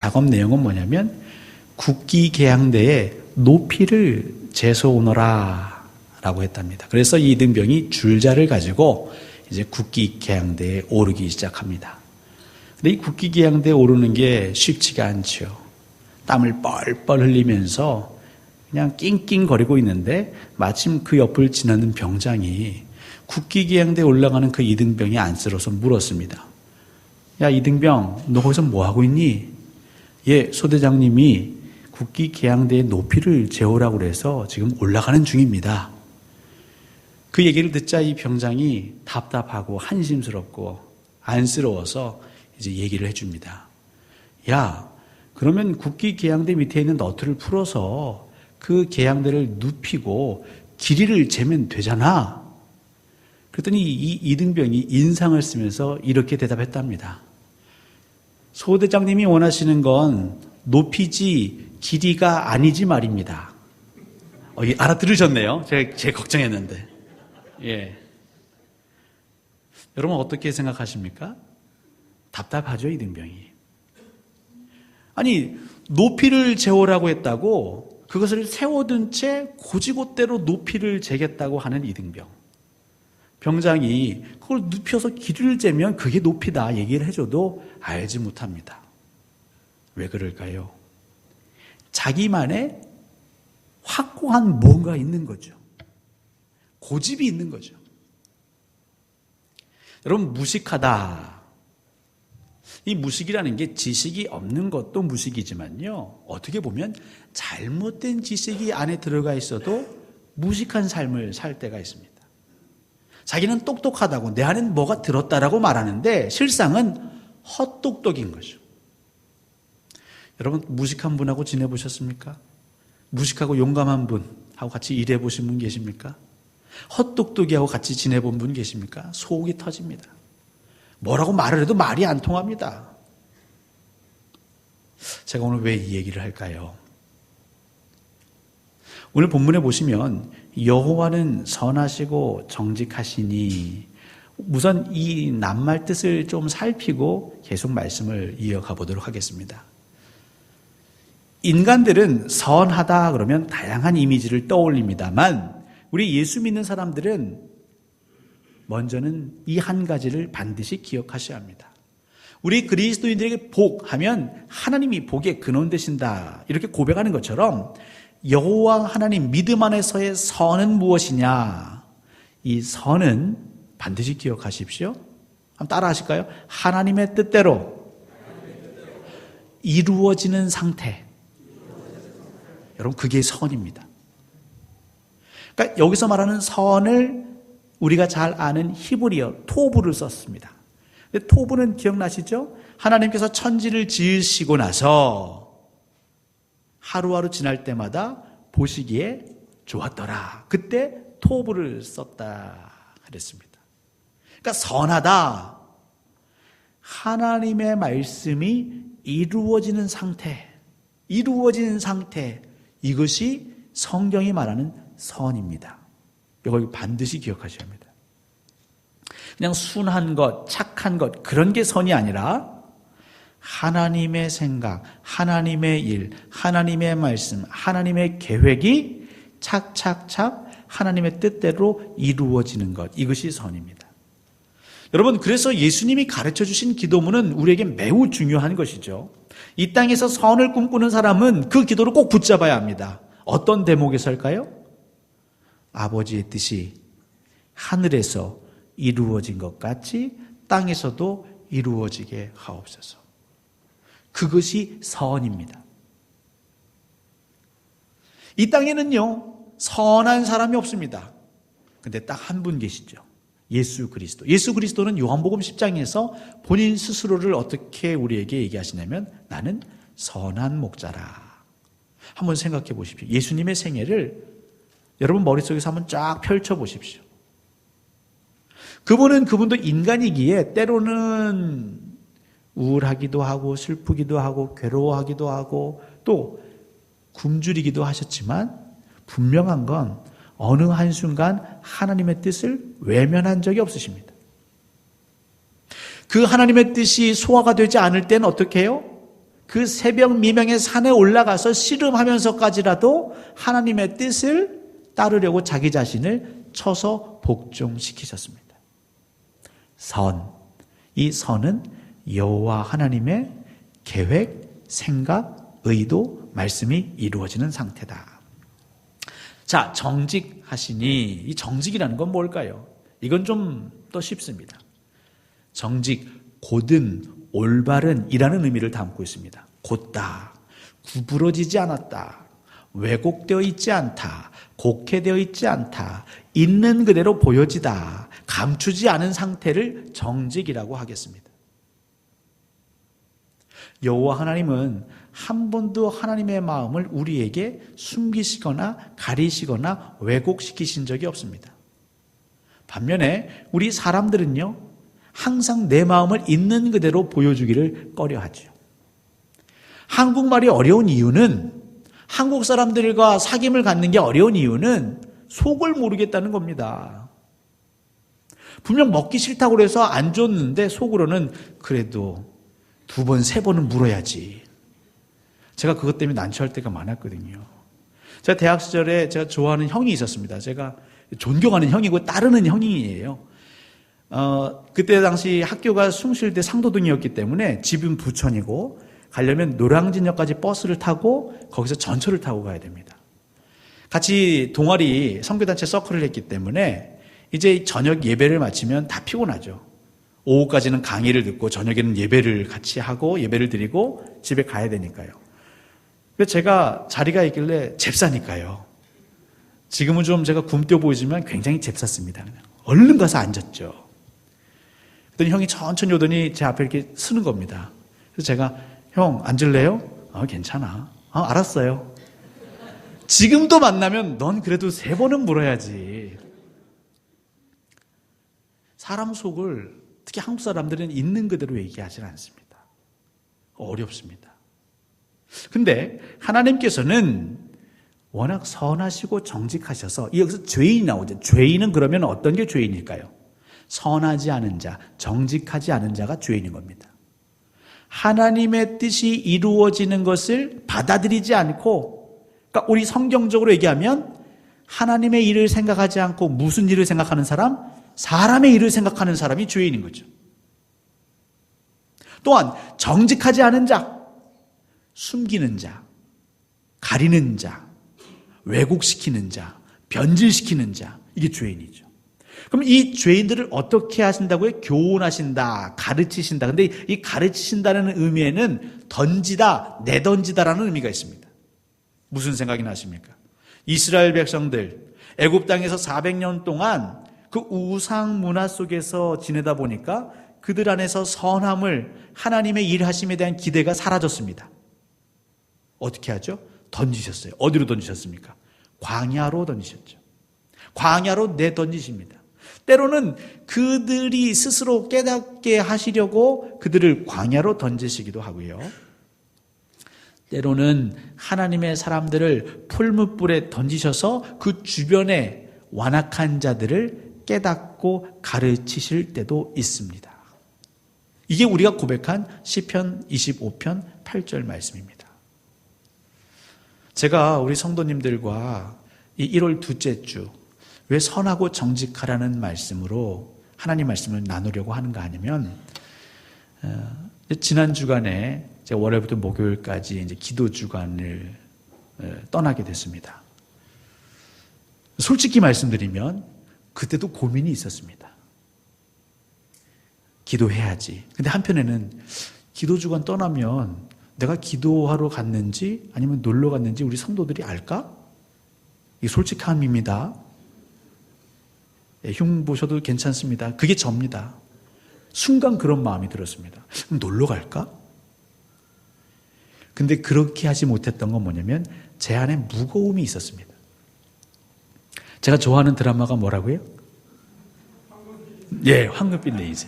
작업 내용은 뭐냐면 국기계양대에 높이를 재서오너라 라고 했답니다. 그래서 이 이등병이 줄자를 가지고 이제 국기계양대에 오르기 시작합니다. 근데 이 국기계양대에 오르는 게 쉽지가 않죠. 땀을 뻘뻘 흘리면서 그냥 낑낑거리고 있는데 마침 그 옆을 지나는 병장이 국기계양대에 올라가는 그 이등병이 안쓰러워서 물었습니다. 야, 이등병, 너 거기서 뭐하고 있니? 예, 소대장님이 국기계양대의 높이를 재오라고 그래서 지금 올라가는 중입니다. 그 얘기를 듣자 이 병장이 답답하고 한심스럽고 안쓰러워서 이제 얘기를 해줍니다. 야, 그러면 국기계양대 밑에 있는 너트를 풀어서 그 계양대를 눕히고 길이를 재면 되잖아. 그랬더니 이 이등병이 인상을 쓰면서 이렇게 대답했답니다. 소대장님이 원하시는 건 높이지 길이가 아니지 말입니다. 알아들으셨네요. 제가 걱정했는데. 예. 여러분 어떻게 생각하십니까? 답답하죠, 이등병이. 아니, 높이를 재오라고 했다고 그것을 세워둔 채 고지곳대로 높이를 재겠다고 하는 이등병. 병장이 그걸 눕혀서 길이를 재면 그게 높이다 얘기를 해줘도 알지 못합니다. 왜 그럴까요? 자기만의 확고한 뭔가 있는 거죠. 고집이 있는 거죠. 여러분, 무식하다. 이 무식이라는 게 지식이 없는 것도 무식이지만요, 어떻게 보면 잘못된 지식이 안에 들어가 있어도 무식한 삶을 살 때가 있습니다. 자기는 똑똑하다고 내 안엔 뭐가 들었다라고 말하는데 실상은 헛똑똑인 거죠. 여러분, 무식한 분하고 지내보셨습니까? 무식하고 용감한 분하고 같이 일해보신 분 계십니까? 헛똑똑이하고 같이 지내본 분 계십니까? 속이 터집니다. 뭐라고 말을 해도 말이 안 통합니다. 제가 오늘 왜 이 얘기를 할까요? 오늘 본문에 보시면 여호와는 선하시고 정직하시니, 우선 이 낱말 뜻을 좀 살피고 계속 말씀을 이어가 보도록 하겠습니다. 인간들은 선하다 그러면 다양한 이미지를 떠올립니다만 우리 예수 믿는 사람들은 먼저는 이 한 가지를 반드시 기억하셔야 합니다. 우리 그리스도인들에게 복하면 하나님이 복의 근원 되신다 이렇게 고백하는 것처럼 여호와 하나님 믿음 안에서의 선은 무엇이냐, 이 선은 반드시 기억하십시오. 한번 따라 하실까요? 하나님의 뜻대로 이루어지는 상태. 여러분, 그게 선입니다. 그러니까 여기서 말하는 선을 우리가 잘 아는 히브리어 토부를 썼습니다. 근데 토부는 기억나시죠? 하나님께서 천지를 지으시고 나서 하루하루 지날 때마다 보시기에 좋았더라. 그때 토부를 썼다 그랬습니다. 그러니까 선하다. 하나님의 말씀이 이루어지는 상태, 이것이 성경이 말하는 선입니다. 이걸 반드시 기억하셔야 합니다. 그냥 순한 것, 착한 것, 그런 게 선이 아니라 하나님의 생각, 하나님의 일, 하나님의 말씀, 하나님의 계획이 착착착 하나님의 뜻대로 이루어지는 것, 이것이 선입니다. 여러분, 그래서 예수님이 가르쳐 주신 기도문은 우리에게 매우 중요한 것이죠. 이 땅에서 선을 꿈꾸는 사람은 그 기도를 꼭 붙잡아야 합니다. 어떤 대목에서일까요? 아버지의 뜻이 하늘에서 이루어진 것 같이 땅에서도 이루어지게 하옵소서. 그것이 선입니다. 이 땅에는요, 선한 사람이 없습니다. 근데 딱 한 분 계시죠. 예수 그리스도. 예수 그리스도는 요한복음 10장에서 본인 스스로를 어떻게 우리에게 얘기하시냐면 나는 선한 목자라. 한번 생각해 보십시오. 예수님의 생애를 여러분 머릿속에서 한번 쫙 펼쳐 보십시오. 그분도 인간이기에 때로는 우울하기도 하고 슬프기도 하고 괴로워하기도 하고 또 굶주리기도 하셨지만 분명한 건 어느 한순간 하나님의 뜻을 외면한 적이 없으십니다. 그 하나님의 뜻이 소화가 되지 않을 때는 어떻게 해요? 그 새벽 미명의 산에 올라가서 씨름하면서까지라도 하나님의 뜻을 따르려고 자기 자신을 쳐서 복종시키셨습니다. 이 선은 여호와 하나님의 계획, 생각, 의도, 말씀이 이루어지는 상태다. 자, 정직하시니, 이 정직이라는 건 뭘까요? 이건 좀 더 쉽습니다. 정직, 곧은, 올바른 이라는 의미를 담고 있습니다. 곧다, 구부러지지 않았다, 왜곡되어 있지 않다, 곡해되어 있지 않다, 있는 그대로 보여지다, 감추지 않은 상태를 정직이라고 하겠습니다. 여호와 하나님은 한 번도 하나님의 마음을 우리에게 숨기시거나 가리시거나 왜곡시키신 적이 없습니다. 반면에 우리 사람들은요, 항상 내 마음을 있는 그대로 보여주기를 꺼려하죠. 한국말이 어려운 이유는, 한국 사람들과 사귐을 갖는 게 어려운 이유는 속을 모르겠다는 겁니다. 분명 먹기 싫다고 해서 안 줬는데 속으로는 그래도 2번, 3번은 물어야지. 제가 그것 때문에 난처할 때가 많았거든요. 제가 대학 시절에 제가 좋아하는 형이 있었습니다. 제가 존경하는 형이고 따르는 형이에요. 그때 당시 학교가 숭실대 상도동이었기 때문에 집은 부천이고 가려면 노량진역까지 버스를 타고 거기서 전철을 타고 가야 됩니다. 같이 동아리 선교단체 서클을 했기 때문에 이제 저녁 예배를 마치면 다 피곤하죠. 오후까지는 강의를 듣고 저녁에는 예배를 같이 하고 예배를 드리고 집에 가야 되니까요. 그래서 제가 자리가 있길래 잽싸니까요. 지금은 좀 제가 굼떠 보이지만 굉장히 잽쌌습니다. 그냥 얼른 가서 앉았죠. 그랬더니 형이 천천히 오더니 제 앞에 이렇게 서는 겁니다. 그래서 제가 형 앉을래요? 괜찮아. 알았어요. 지금도 만나면 넌 그래도 3번은 물어야지. 사람 속을 특히 한국 사람들은 있는 그대로 얘기하지 않습니다. 어렵습니다. 근데 하나님께서는 워낙 선하시고 정직하셔서 여기서 죄인이 나오죠. 죄인은 그러면 어떤 게 죄인일까요? 선하지 않은 자, 정직하지 않은 자가 죄인인 겁니다. 하나님의 뜻이 이루어지는 것을 받아들이지 않고, 그러니까 우리 성경적으로 얘기하면 하나님의 일을 생각하지 않고 무슨 일을 생각하는 사람? 사람의 일을 생각하는 사람이 죄인인 거죠. 또한 정직하지 않은 자, 숨기는 자, 가리는 자, 왜곡시키는 자, 변질시키는 자, 이게 죄인이죠. 그럼 이 죄인들을 어떻게 하신다고요? 교훈하신다, 가르치신다. 근데 이 가르치신다는 의미에는 던지다, 내던지다라는 의미가 있습니다. 무슨 생각이 나십니까? 이스라엘 백성들, 애굽 땅에서 400년 동안 그 우상 문화 속에서 지내다 보니까 그들 안에서 선함을, 하나님의 일하심에 대한 기대가 사라졌습니다. 어떻게 하죠? 던지셨어요. 어디로 던지셨습니까? 광야로 던지셨죠. 광야로 내던지십니다. 때로는 그들이 스스로 깨닫게 하시려고 그들을 광야로 던지시기도 하고요. 때로는 하나님의 사람들을 풀무불에 던지셔서 그 주변에 완악한 자들을 깨닫고 가르치실 때도 있습니다. 이게 우리가 고백한 시편 25편 8절 말씀입니다. 제가 우리 성도님들과 이 1월 둘째 주 왜 선하고 정직하라는 말씀으로 하나님 말씀을 나누려고 하는가 하냐면, 지난 주간에 제가 월요일부터 목요일까지 이제 기도 주간을 떠나게 됐습니다. 솔직히 말씀드리면 그때도 고민이 있었습니다. 기도해야지. 근데 한편에는 기도 주간 떠나면 내가 기도하러 갔는지 아니면 놀러 갔는지 우리 성도들이 알까? 이게 솔직함입니다. 흉 보셔도 괜찮습니다. 그게 접니다. 순간 그런 마음이 들었습니다. 그럼 놀러 갈까? 근데 그렇게 하지 못했던 건 뭐냐면 제 안에 무거움이 있었습니다. 제가 좋아하는 드라마가 뭐라고요? 예, 황금빛 레이즈.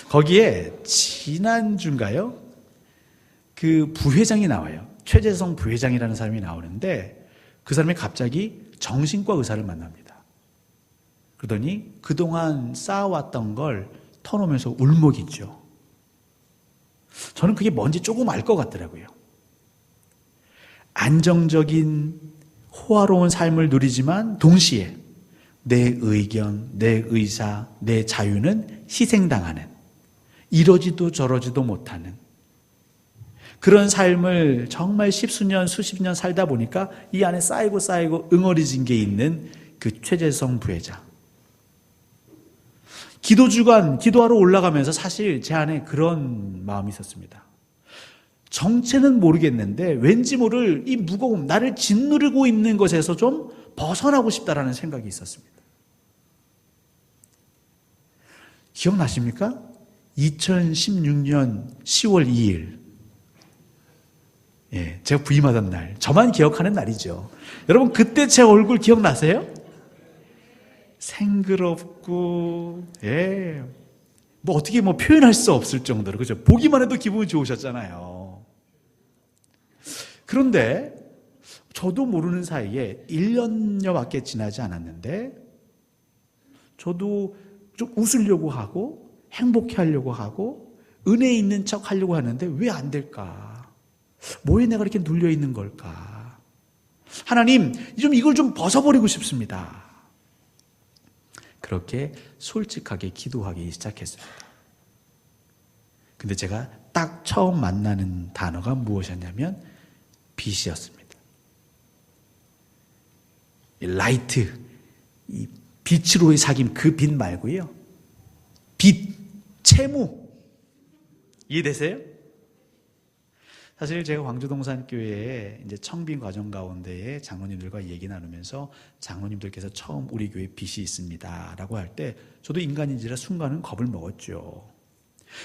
거기에 지난주인가요? 그 부회장이 나와요. 최재성 부회장이라는 사람이 나오는데 그 사람이 갑자기 정신과 의사를 만납니다. 그러더니 그동안 쌓아왔던 걸 터놓으면서 울먹이죠. 저는 그게 뭔지 조금 알 것 같더라고요. 안정적인 호화로운 삶을 누리지만 동시에 내 의견, 내 의사, 내 자유는 희생당하는, 이러지도 저러지도 못하는 그런 삶을 정말 십수년, 수십 년 살다 보니까 이 안에 쌓이고 응어리진 게 있는 그 최재성 부회장. 기도 주간, 기도하러 올라가면서 사실 제 안에 그런 마음이 있었습니다. 정체는 모르겠는데 왠지 모를 이 무거움, 나를 짓누르고 있는 것에서 좀 벗어나고 싶다라는 생각이 있었습니다. 기억나십니까? 2016년 10월 2일. 예, 제가 부임하던 날. 저만 기억하는 날이죠. 여러분, 그때 제 얼굴 기억나세요? 생그럽고, 예. 뭐 어떻게 표현할 수 없을 정도로, 그죠? 보기만 해도 기분이 좋으셨잖아요. 그런데, 저도 모르는 사이에 1년여밖에 지나지 않았는데, 저도 좀 웃으려고 하고, 행복해 하려고 하고, 은혜 있는 척 하려고 하는데, 왜 안 될까? 뭐에 내가 이렇게 눌려 있는 걸까? 하나님, 이걸 좀 벗어버리고 싶습니다. 그렇게 솔직하게 기도하기 시작했습니다. 근데 제가 딱 처음 만나는 단어가 무엇이었냐면 빛이었습니다. 라이트, 이 빛으로의 사귐, 그 빛 말고요. 빛, 채무. 이해되세요? 사실 제가 광주동산교회에 이제 청빙 과정 가운데에 장로님들과 얘기 나누면서 장로님들께서 처음 우리 교회에 빛이 있습니다 라고 할 때 저도 인간인지라 순간은 겁을 먹었죠.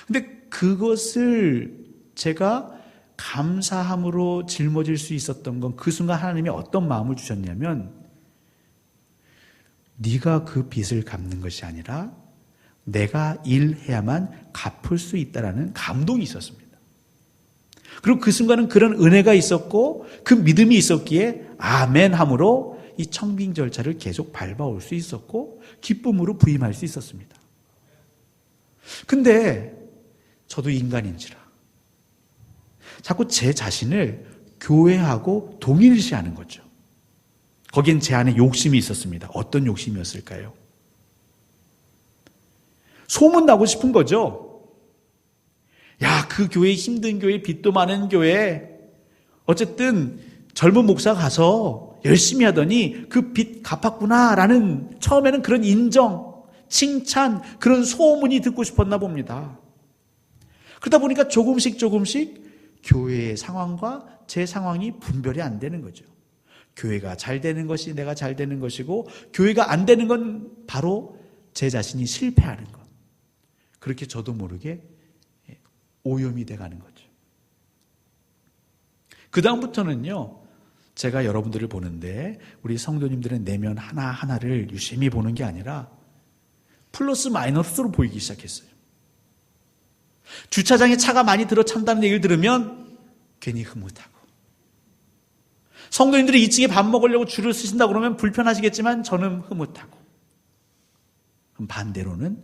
근데 그것을 제가 감사함으로 짊어질 수 있었던 건 그 순간 하나님이 어떤 마음을 주셨냐면 네가 그 빚을 갚는 것이 아니라 내가 일해야만 갚을 수 있다라는 감동이 있었습니다. 그리고 그 순간은 그런 은혜가 있었고 그 믿음이 있었기에 아멘 함으로 이 청빙 절차를 계속 밟아올 수 있었고 기쁨으로 부임할 수 있었습니다. 근데 저도 인간인지라 자꾸 제 자신을 교회하고 동일시하는 거죠. 거긴 제 안에 욕심이 있었습니다. 어떤 욕심이었을까요? 소문나고 싶은 거죠. 야, 그 교회 힘든 교회, 빚도 많은 교회, 어쨌든 젊은 목사 가서 열심히 하더니 그 빚 갚았구나라는 처음에는 그런 인정, 칭찬, 그런 소문이 듣고 싶었나 봅니다. 그러다 보니까 조금씩 교회의 상황과 제 상황이 분별이 안 되는 거죠. 교회가 잘 되는 것이 내가 잘 되는 것이고 교회가 안 되는 건 바로 제 자신이 실패하는 것. 그렇게 저도 모르게 오염이 돼가는 거죠. 그 다음부터는요, 제가 여러분들을 보는데 우리 성도님들의 내면 하나하나를 유심히 보는 게 아니라 플러스 마이너스로 보이기 시작했어요. 주차장에 차가 많이 들어찬다는 얘기를 들으면 괜히 흐뭇하고, 성도님들이 2층에 밥 먹으려고 줄을 서신다고 그러면 불편하시겠지만 저는 흐뭇하고, 그럼 반대로는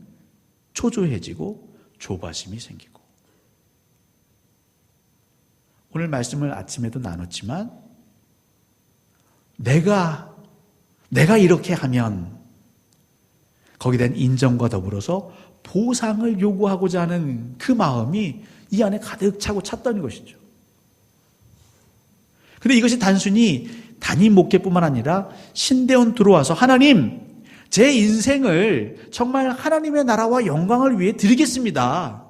초조해지고 조바심이 생기고. 오늘 말씀을 아침에도 나눴지만 내가 이렇게 하면 거기에 대한 인정과 더불어서 보상을 요구하고자 하는 그 마음이 이 안에 가득 차고 찼던 것이죠. 근데 이것이 단순히 담임 목회뿐만 아니라 신대원 들어와서 하나님, 제 인생을 정말 하나님의 나라와 영광을 위해 드리겠습니다.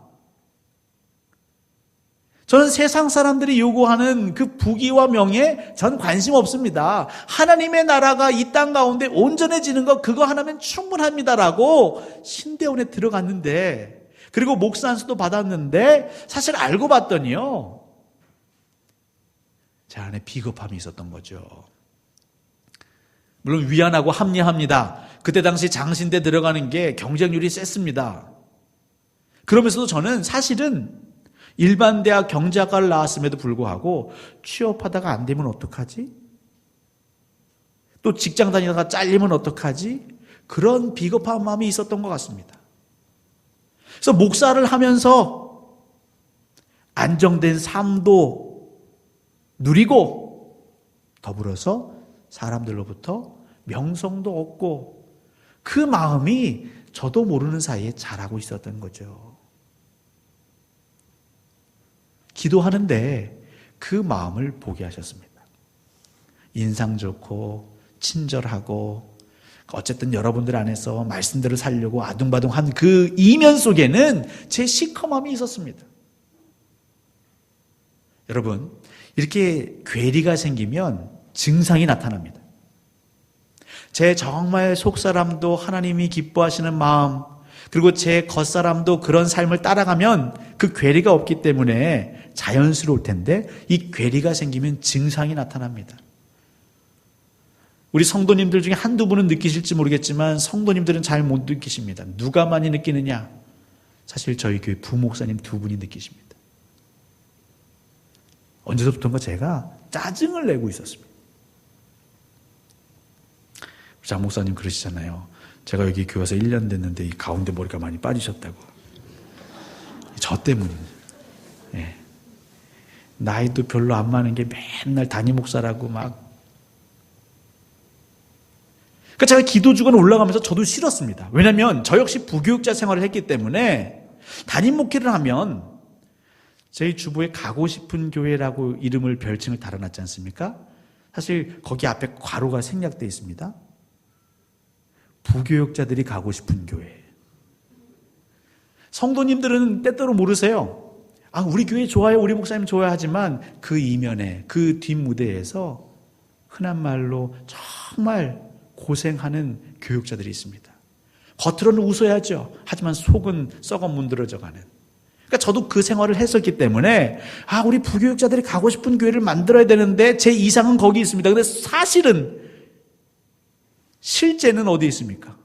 저는 세상 사람들이 요구하는 그 부귀와 명예 전 관심 없습니다. 하나님의 나라가 이 땅 가운데 온전해지는 거 그거 하나면 충분합니다라고 신대원에 들어갔는데, 그리고 목사 안수도 받았는데 사실 알고 봤더니요, 제 안에 비겁함이 있었던 거죠. 물론 위안하고 합리합니다. 그때 당시 장신대 들어가는 게 경쟁률이 셌습니다. 그러면서도 저는 사실은 일반 대학 경제학과를 나왔음에도 불구하고 취업하다가 안 되면 어떡하지? 또 직장 다니다가 잘리면 어떡하지? 그런 비겁한 마음이 있었던 것 같습니다. 그래서 목사를 하면서 안정된 삶도 누리고 더불어서 사람들로부터 명성도 얻고 그 마음이 저도 모르는 사이에 자라고 있었던 거죠. 기도하는데 그 마음을 보게 하셨습니다. 인상 좋고 친절하고 어쨌든 여러분들 안에서 말씀대로 살려고 아둥바둥한 그 이면 속에는 제 시커먼이 있었습니다. 여러분, 이렇게 괴리가 생기면 증상이 나타납니다. 제 정말 속사람도 하나님이 기뻐하시는 마음, 그리고 제 겉사람도 그런 삶을 따라가면 그 괴리가 없기 때문에 자연스러울 텐데 이 괴리가 생기면 증상이 나타납니다. 우리 성도님들 중에 한두 분은 느끼실지 모르겠지만 성도님들은 잘 못 느끼십니다. 누가 많이 느끼느냐? 사실 저희 교회 부목사님 두 분이 느끼십니다. 언제부턴가 제가 짜증을 내고 있었습니다. 장 목사님 그러시잖아요. 제가 여기 교회 와서 1년 됐는데 이 가운데 머리가 많이 빠지셨다고. 저 때문에. 예. 나이도 별로 안 많은 게 맨날 담임 목사라고 막. 그러니까 제가 기도 주간 올라가면서 저도 싫었습니다. 왜냐하면 저 역시 부교육자 생활을 했기 때문에 담임 목회를 하면 저희 주부에 가고 싶은 교회라고 이름을 별칭을 달아놨지 않습니까? 사실 거기 앞에 괄호가 생략되어 있습니다. 부교육자들이 가고 싶은 교회. 성도님들은 때때로 모르세요. 아, 우리 교회 좋아요, 우리 목사님 좋아요 하지만 그 이면에, 그 뒷무대에서 흔한 말로 정말 고생하는 교육자들이 있습니다. 겉으로는 웃어야죠. 하지만 속은 썩어 문드러져 가는. 그러니까 저도 그 생활을 했었기 때문에 아, 우리 부교육자들이 가고 싶은 교회를 만들어야 되는데 제 이상은 거기 있습니다. 근데 사실은 실제는 어디 있습니까?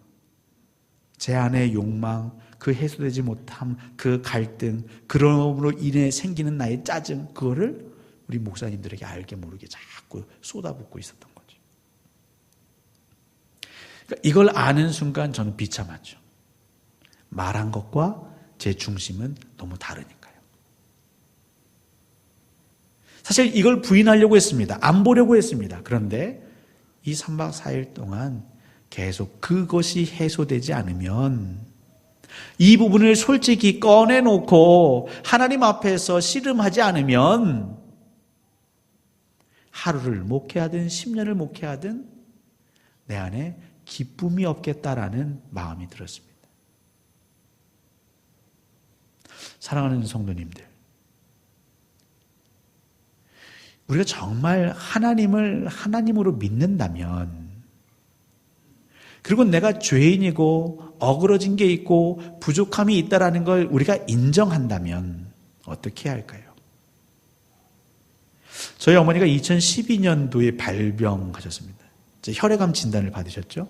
제 안의 욕망, 그 해소되지 못함, 그 갈등, 그럼으로 인해 생기는 나의 짜증, 그거를 우리 목사님들에게 알게 모르게 자꾸 쏟아붓고 있었던 거죠. 그러니까 이걸 아는 순간 저는 비참하죠. 말한 것과 제 중심은 너무 다르니까요. 사실 이걸 부인하려고 했습니다. 안 보려고 했습니다. 그런데 이 3박 4일 동안 계속 그것이 해소되지 않으면 이 부분을 솔직히 꺼내놓고 하나님 앞에서 씨름하지 않으면 하루를 목회하든 10년을 목회하든 내 안에 기쁨이 없겠다라는 마음이 들었습니다. 사랑하는 성도님들, 우리가 정말 하나님을 하나님으로 믿는다면, 그리고 내가 죄인이고 어그러진 게 있고 부족함이 있다라는 걸 우리가 인정한다면 어떻게 해야 할까요? 저희 어머니가 2012년도에 발병하셨습니다. 혈액암 진단을 받으셨죠.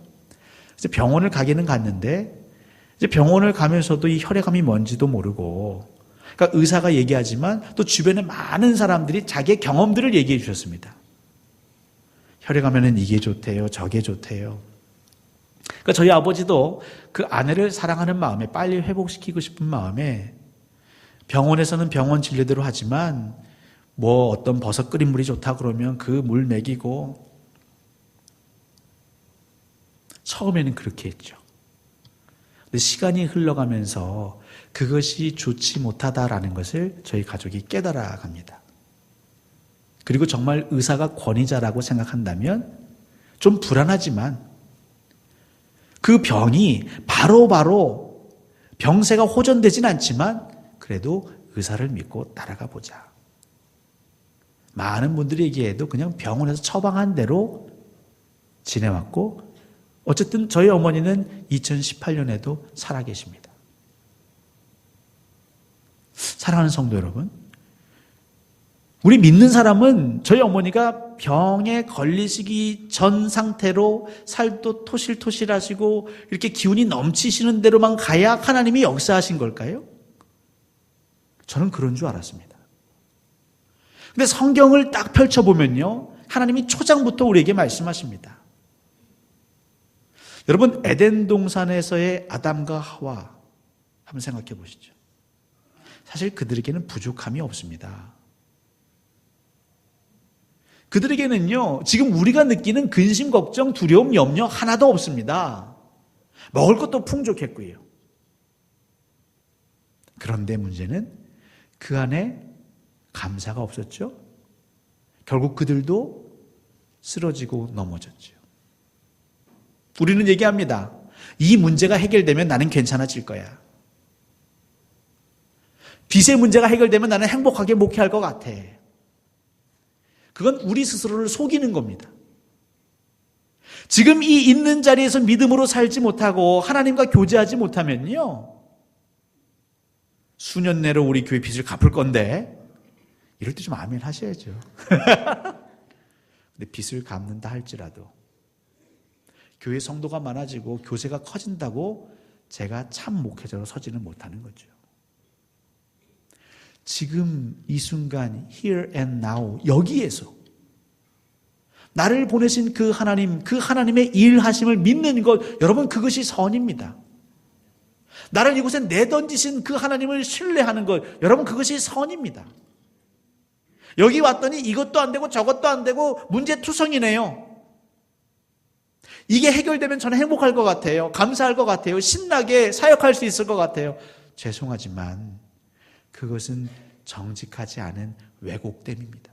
그래서 병원을 가기는 갔는데 이제 병원을 가면서도 이 혈액암이 뭔지도 모르고, 그러니까 의사가 얘기하지만 또 주변에 많은 사람들이 자기의 경험들을 얘기해 주셨습니다. 혈액암에는 이게 좋대요, 저게 좋대요. 그러니까 저희 아버지도 그 아내를 사랑하는 마음에, 빨리 회복시키고 싶은 마음에 병원에서는 병원 진료대로 하지만 뭐 어떤 버섯 끓인 물이 좋다 그러면 그 물 먹이고, 처음에는 그렇게 했죠. 근데 시간이 흘러가면서 그것이 좋지 못하다라는 것을 저희 가족이 깨달아 갑니다. 그리고 정말 의사가 권위자라고 생각한다면 좀 불안하지만 그 병이 바로바로 병세가 호전되진 않지만 그래도 의사를 믿고 따라가 보자. 많은 분들이 얘기해도 그냥 병원에서 처방한 대로 지내왔고, 어쨌든 저희 어머니는 2018년에도 살아계십니다. 사랑하는 성도 여러분, 우리 믿는 사람은 저희 어머니가 병에 걸리시기 전 상태로 살도 토실토실하시고 이렇게 기운이 넘치시는 대로만 가야 하나님이 역사하신 걸까요? 저는 그런 줄 알았습니다. 근데 성경을 딱 펼쳐보면요, 하나님이 초장부터 우리에게 말씀하십니다. 여러분, 에덴 동산에서의 아담과 하와 한번 생각해 보시죠. 사실 그들에게는 부족함이 없습니다. 그들에게는요, 지금 우리가 느끼는 근심, 걱정, 두려움, 염려 하나도 없습니다. 먹을 것도 풍족했고요. 그런데 문제는 그 안에 감사가 없었죠. 결국 그들도 쓰러지고 넘어졌죠. 우리는 얘기합니다. 이 문제가 해결되면 나는 괜찮아질 거야. 빚의 문제가 해결되면 나는 행복하게 목회할 것 같아. 그건 우리 스스로를 속이는 겁니다. 지금 이 있는 자리에서 믿음으로 살지 못하고 하나님과 교제하지 못하면요, 수년 내로 우리 교회 빚을 갚을 건데, 이럴 때 좀 아멘 하셔야죠. 근데 빚을 갚는다 할지라도 교회 성도가 많아지고 교세가 커진다고 제가 참 목회자로 서지는 못하는 거죠. 지금 이 순간 here and now 여기에서 나를 보내신 그 하나님, 그 하나님의 일하심을 믿는 것, 여러분 그것이 선입니다. 나를 이곳에 내던지신 그 하나님을 신뢰하는 것, 여러분 그것이 선입니다. 여기 왔더니 이것도 안 되고 저것도 안 되고 문제투성이네요. 이게 해결되면 저는 행복할 것 같아요. 감사할 것 같아요. 신나게 사역할 수 있을 것 같아요. 죄송하지만 그것은 정직하지 않은 왜곡됨입니다.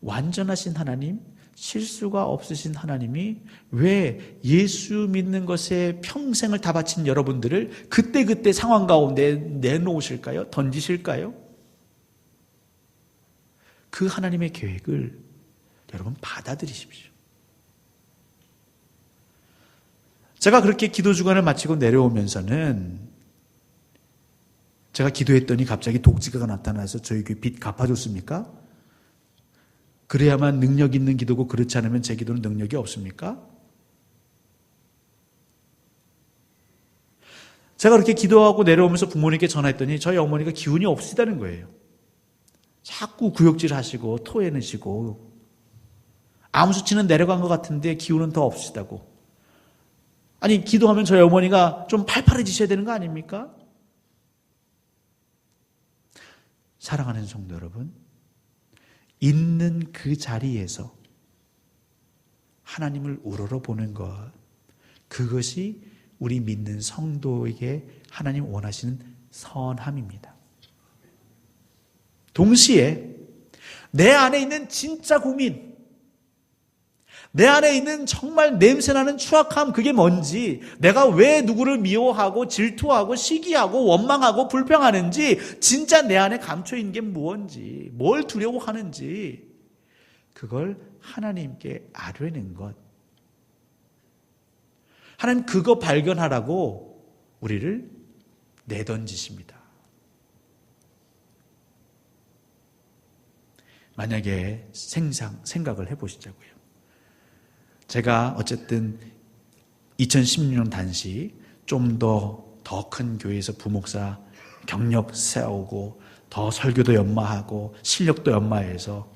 완전하신 하나님, 실수가 없으신 하나님이 왜 예수 믿는 것에 평생을 다 바친 여러분들을 그때그때 상황 가운데 내놓으실까요? 던지실까요? 그 하나님의 계획을 여러분 받아들이십시오. 제가 그렇게 기도 주간을 마치고 내려오면서는 제가 기도했더니 갑자기 독지가가 나타나서 저희 교회 빚 갚아줬습니까? 그래야만 능력 있는 기도고 그렇지 않으면 제 기도는 능력이 없습니까? 제가 그렇게 기도하고 내려오면서 부모님께 전화했더니 저희 어머니가 기운이 없으시다는 거예요. 자꾸 구역질 하시고 토해내시고 암 수치는 내려간 것 같은데 기운은 더 없으시다고. 아니 기도하면 저희 어머니가 좀 팔팔해지셔야 되는 거 아닙니까? 사랑하는 성도 여러분, 있는 그 자리에서 하나님을 우러러보는 것, 그것이 우리 믿는 성도에게 하나님 원하시는 선함입니다. 동시에 내 안에 있는 진짜 고민, 내 안에 있는 정말 냄새나는 추악함, 그게 뭔지, 내가 왜 누구를 미워하고 질투하고 시기하고 원망하고 불평하는지, 진짜 내 안에 감춰있는 게 무엇인지, 뭘 두려워하는지, 그걸 하나님께 아뢰는 것. 하나님 그거 발견하라고 우리를 내던지십니다. 만약에 생각을 해보시자고요. 제가 어쨌든 2016년 단시 좀 더 큰 교회에서 부목사 경력 세우고 더 설교도 연마하고 실력도 연마해서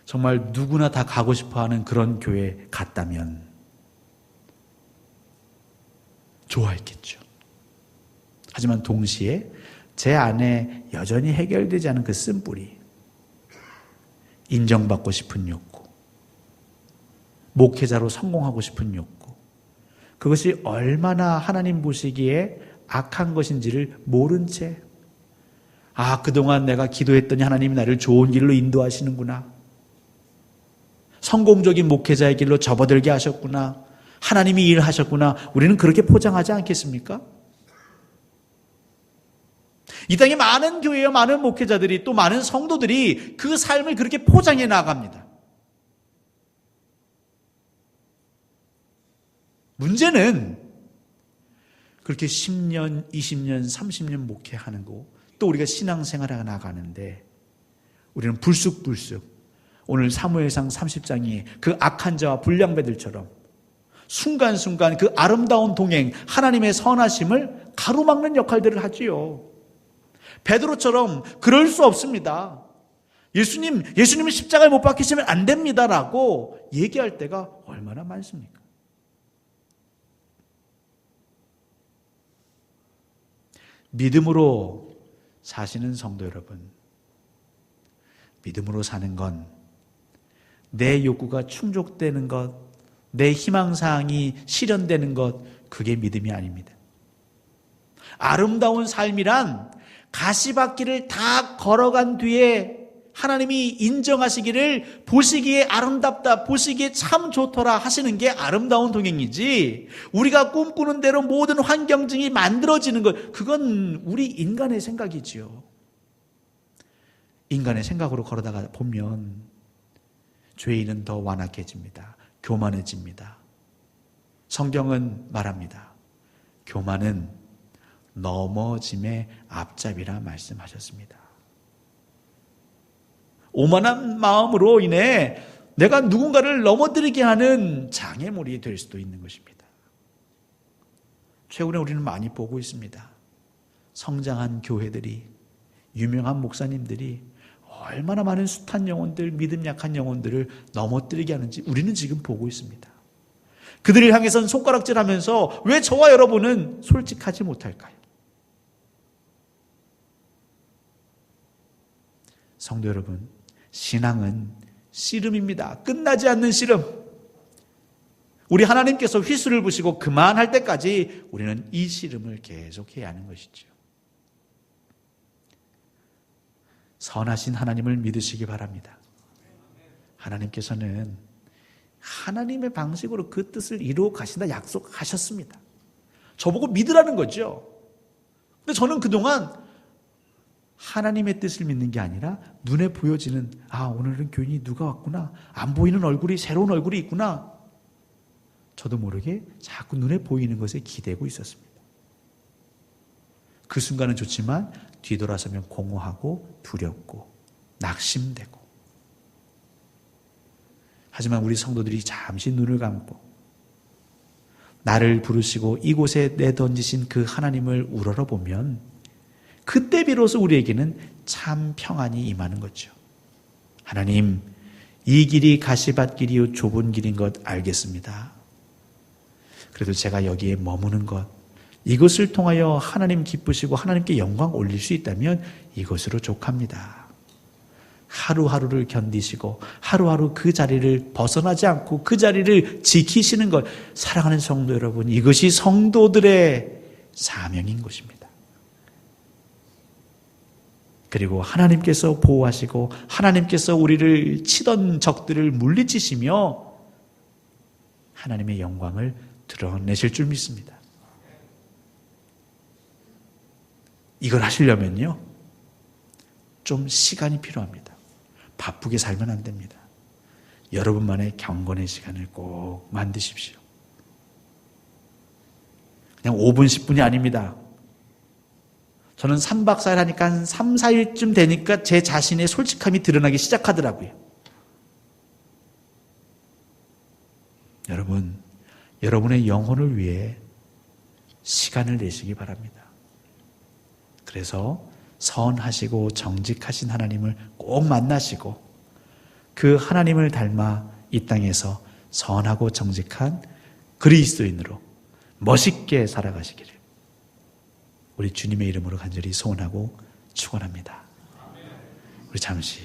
정말 누구나 다 가고 싶어하는 그런 교회 갔다면 좋아했겠죠. 하지만 동시에 제 안에 여전히 해결되지 않은 그 쓴뿌리, 인정받고 싶은 욕구, 목회자로 성공하고 싶은 욕구, 그것이 얼마나 하나님 보시기에 악한 것인지를 모른 채, 그동안 내가 기도했더니 하나님이 나를 좋은 길로 인도하시는구나, 성공적인 목회자의 길로 접어들게 하셨구나, 하나님이 일하셨구나, 우리는 그렇게 포장하지 않겠습니까? 이 땅에 많은 교회와 많은 목회자들이, 또 많은 성도들이 그 삶을 그렇게 포장해 나갑니다. 문제는 그렇게 10년, 20년, 30년 목회하는 거, 또 우리가 신앙생활에 나가는데 우리는 불쑥불쑥 오늘 사무엘상 30장이 그 악한 자와 불량배들처럼 순간순간 그 아름다운 동행, 하나님의 선하심을 가로막는 역할들을 하지요. 베드로처럼 그럴 수 없습니다. 예수님은 십자가에 못 박히시면 안 됩니다라고 얘기할 때가 얼마나 많습니까? 믿음으로 사시는 성도 여러분, 믿음으로 사는 건 내 욕구가 충족되는 것, 내 희망사항이 실현되는 것, 그게 믿음이 아닙니다. 아름다운 삶이란 가시밭길을 다 걸어간 뒤에 하나님이 인정하시기를 보시기에 아름답다, 보시기에 참 좋더라 하시는 게 아름다운 동행이지, 우리가 꿈꾸는 대로 모든 환경증이 만들어지는 것, 그건 우리 인간의 생각이지요. 인간의 생각으로 걸어다가 보면 죄인은 더 완악해집니다. 교만해집니다. 성경은 말합니다. 교만은 넘어짐의 앞잡이라 말씀하셨습니다. 오만한 마음으로 인해 내가 누군가를 넘어뜨리게 하는 장애물이 될 수도 있는 것입니다. 최근에 우리는 많이 보고 있습니다. 성장한 교회들이, 유명한 목사님들이 얼마나 많은 숱한 영혼들, 믿음 약한 영혼들을 넘어뜨리게 하는지 우리는 지금 보고 있습니다. 그들을 향해서는 손가락질하면서 왜 저와 여러분은 솔직하지 못할까요? 성도 여러분, 신앙은 씨름입니다. 끝나지 않는 씨름. 우리 하나님께서 휘슬을 부시고 그만할 때까지 우리는 이 씨름을 계속해야 하는 것이죠. 선하신 하나님을 믿으시기 바랍니다. 하나님께서는 하나님의 방식으로 그 뜻을 이루어 가신다 약속하셨습니다. 저보고 믿으라는 거죠. 근데 저는 그동안 하나님의 뜻을 믿는 게 아니라 눈에 보여지는, 오늘은 교인이 누가 왔구나, 안 보이는 얼굴이, 새로운 얼굴이 있구나, 저도 모르게 자꾸 눈에 보이는 것에 기대고 있었습니다. 그 순간은 좋지만 뒤돌아서면 공허하고 두렵고 낙심되고. 하지만 우리 성도들이 잠시 눈을 감고 나를 부르시고 이곳에 내던지신 그 하나님을 우러러보면 그때 비로소 우리에게는 참 평안이 임하는 거죠. 하나님, 이 길이 가시밭길이요 좁은 길인 것 알겠습니다. 그래도 제가 여기에 머무는 것, 이것을 통하여 하나님 기쁘시고 하나님께 영광 올릴 수 있다면 이것으로 족합니다. 하루하루를 견디시고 하루하루 그 자리를 벗어나지 않고 그 자리를 지키시는 것, 사랑하는 성도 여러분, 이것이 성도들의 사명인 것입니다. 그리고 하나님께서 보호하시고 하나님께서 우리를 치던 적들을 물리치시며 하나님의 영광을 드러내실 줄 믿습니다. 이걸 하시려면요, 좀 시간이 필요합니다. 바쁘게 살면 안 됩니다. 여러분만의 경건의 시간을 꼭 만드십시오. 그냥 5분, 10분이 아닙니다. 저는 3박 4일 하니까 한 3, 4일쯤 되니까 제 자신의 솔직함이 드러나기 시작하더라고요. 여러분, 여러분의 영혼을 위해 시간을 내시기 바랍니다. 그래서 선하시고 정직하신 하나님을 꼭 만나시고 그 하나님을 닮아 이 땅에서 선하고 정직한 그리스도인으로 멋있게 살아가시기를 우리 주님의 이름으로 간절히 소원하고 축원합니다. 우리 잠시